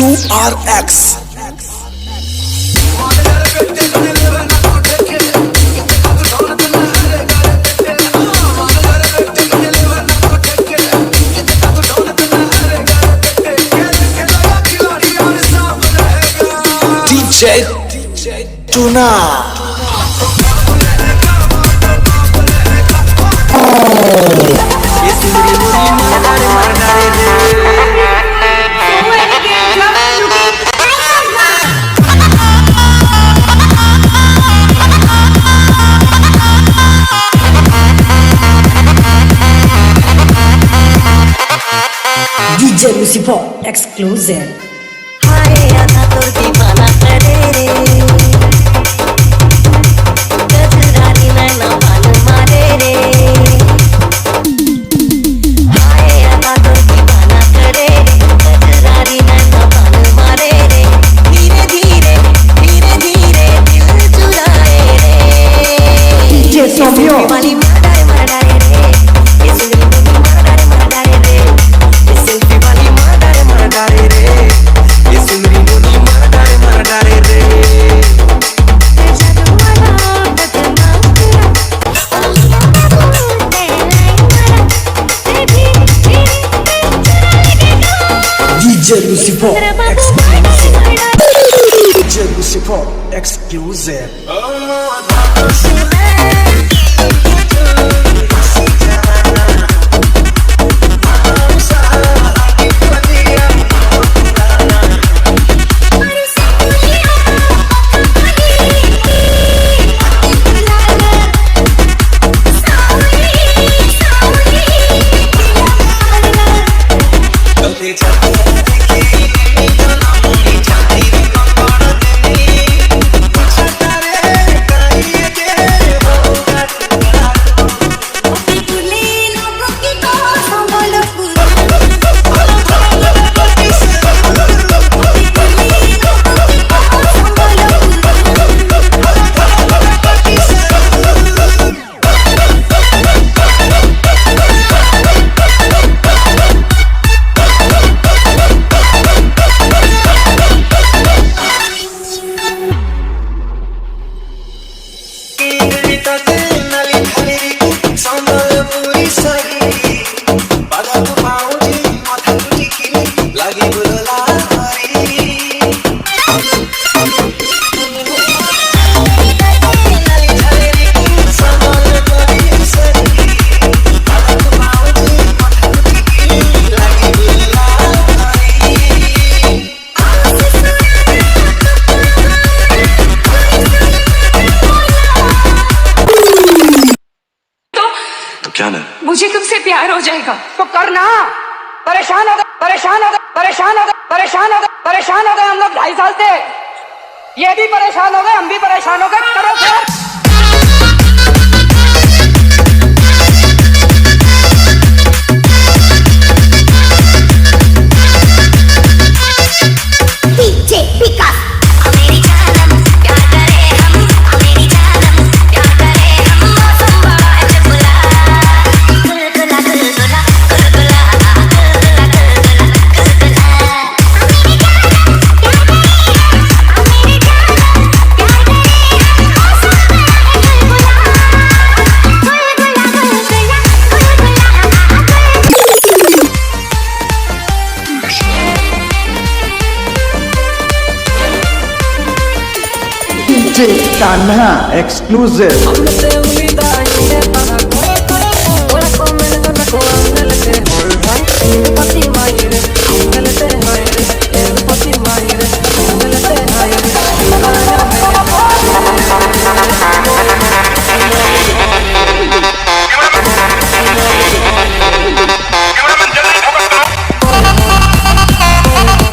2RX। DJ Tuna। DJ Lucifer exclusive। DJ Lucifer exclusive। DJ Lucifer exclusive। मुझे तुमसे प्यार हो जाएगा तो करना। परेशान हो गए, परेशान हो गए, परेशान हो गए, परेशान हो गए, परेशान हो गए हम लोग 2.5 साल से। ये भी परेशान हो गए, हम भी परेशान हो गए। करो फिर। DJ Gana exclusive।